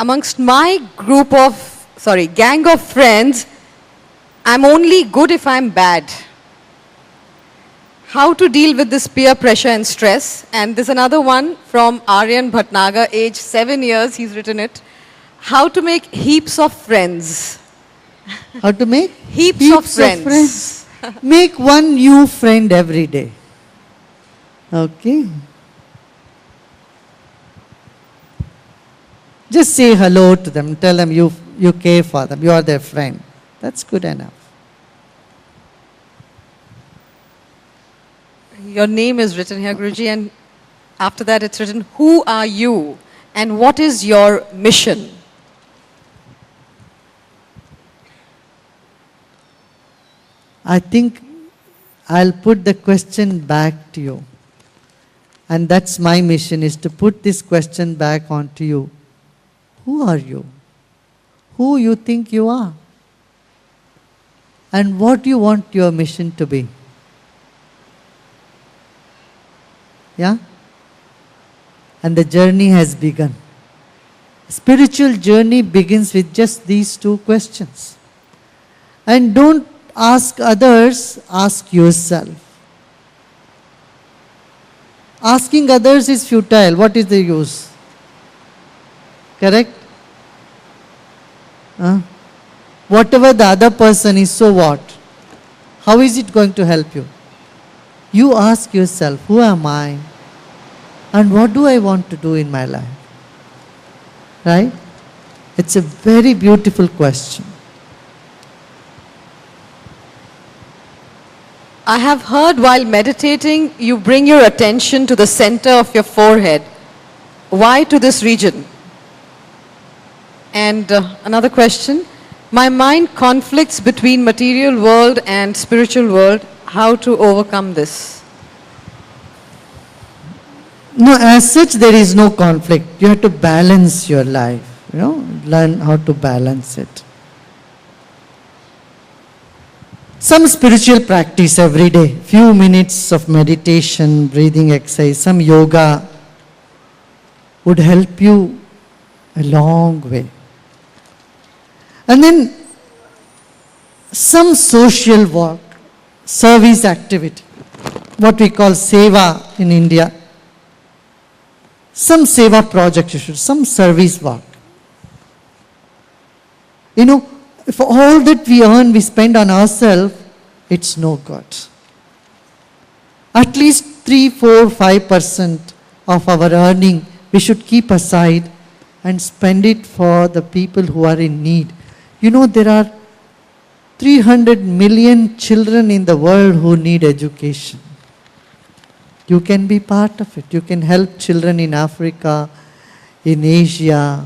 amongst my gang of friends, I'm only good if I'm bad. How to deal with this peer pressure and stress? And there's another one from Aryan Bhatnagar, age 7 years, he's written it. How to make heaps of friends. How to make? Heaps of friends. Make one new friend every day. Okay. Just say hello to them. Tell them you care for them. You are their friend. That's good enough. Your name is written here, Guruji, and after that it's written, who are you and what is your mission? I think I'll put the question back to you. And that's my mission, is to put this question back onto you. Who are you? Who you think you are? And what do you want your mission to be? Yeah? And the journey has begun. Spiritual journey begins with just these two questions. And don't ask others, ask yourself. Asking others is futile. What is the use? Correct? Whatever the other person is, so what? How is it going to help you? You ask yourself, who am I? And what do I want to do in my life? Right? It's a very beautiful question. I have heard while meditating, you bring your attention to the center of your forehead. Why to this region? And another question. My mind conflicts between material world and spiritual world. How to overcome this? No, as such there is no conflict. You have to balance your life. Learn how to balance it. Some spiritual practice every day, few minutes of meditation, breathing exercise, some yoga would help you a long way. And then some social work, service activity, what we call seva in India. Some seva project, some service work. If all that we earn, we spend on ourselves, it's no good. At least 3, 4, 5% of our earning, we should keep aside and spend it for the people who are in need. There are 300 million children in the world who need education. You can be part of it. You can help children in Africa, in Asia,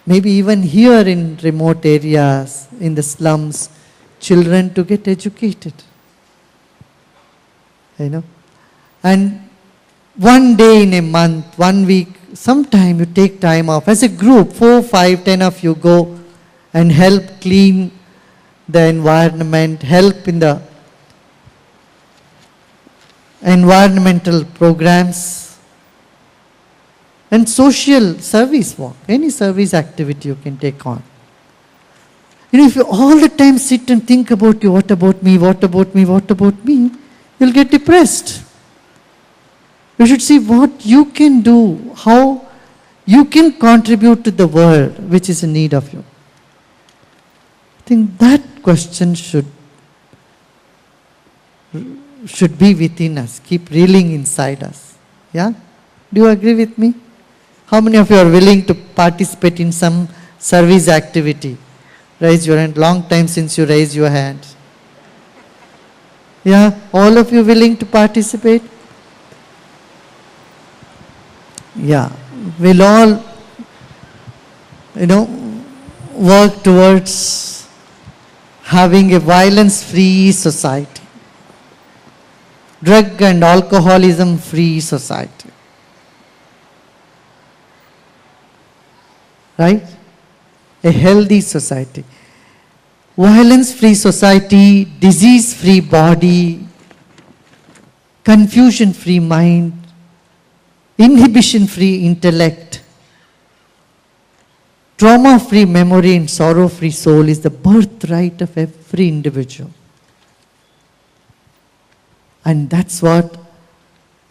maybe even here in remote areas, in the slums, children to get educated. And one day in a month, 1 week, sometime you take time off. As a group, 4, 5, 10 of you go and help clean the environment, help in the environmental programs. And social service work, any service activity you can take on. If you all the time sit and think about you, what about me, what about me, what about me, you'll get depressed. You should see what you can do, how you can contribute to the world which is in need of you. I think that question should be within us, keep reeling inside us. Yeah? Do you agree with me? How many of you are willing to participate in some service activity? Raise your hand. Long time since you raised your hand. Yeah, all of you willing to participate? Yeah, we'll all, work towards having a violence-free society. Drug and alcoholism-free society. Right? A healthy society. Violence-free society, disease-free body, confusion-free mind, inhibition-free intellect. Trauma-free memory and sorrow-free soul is the birthright of every individual. And that's what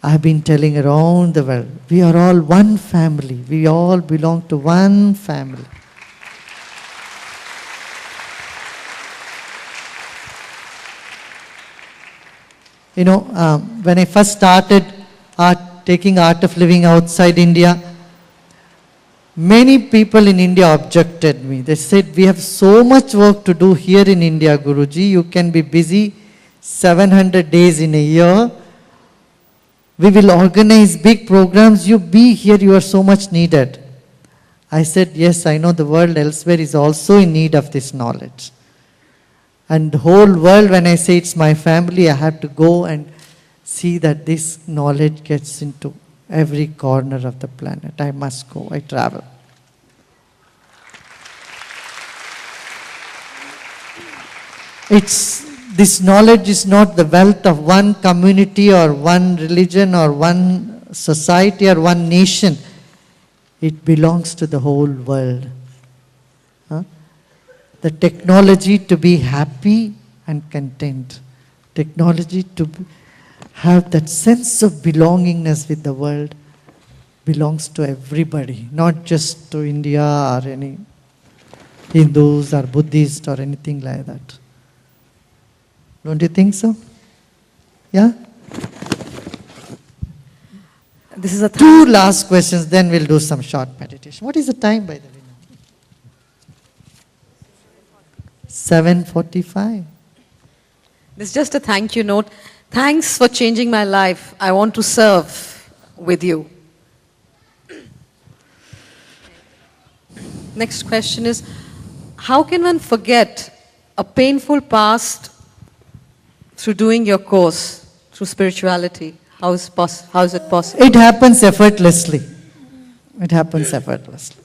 I've been telling around the world. We are all one family. We all belong to one family. You know, when I first started taking Art of Living outside India, many people in India objected me. They said, we have so much work to do here in India, Guruji. You can be busy 700 days in a year. We will organize big programs. You be here, you are so much needed. I said, yes, I know the world elsewhere is also in need of this knowledge. And the whole world, when I say it's my family, I have to go and see that this knowledge gets into every corner of the planet. I must go, I travel. This knowledge is not the wealth of one community or one religion or one society or one nation. It belongs to the whole world. The technology to be happy and content. Technology to have that sense of belongingness with the world belongs to everybody, not just to India or any Hindus or Buddhists or anything like that. Don't you think so? Yeah? This is a Two last questions, then we'll do some short meditation. What is the time, by the way? 7:45. This is just a thank you note. Thanks for changing my life. I want to serve with you. Next question is, how can one forget a painful past through doing your course, through spirituality? How is it possible? It happens effortlessly. It happens effortlessly.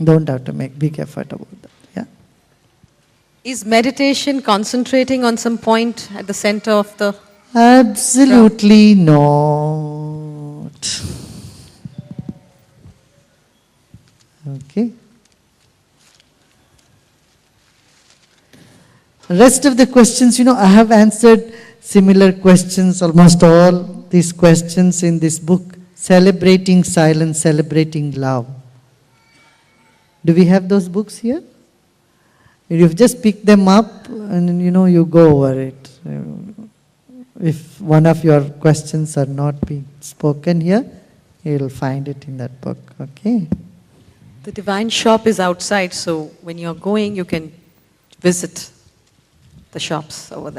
Don't have to make big effort about that. Yeah. Is meditation concentrating on some point at the center of the... Absolutely not. Okay. Rest of the questions, I have answered similar questions, almost all these questions in this book, Celebrating Silence, Celebrating Love. Do we have those books here? You've just picked them up and you go over it. If one of your questions are not being spoken here, you'll find it in that book, okay? The Divine Shop is outside, so when you're going, you can visit the shops over there.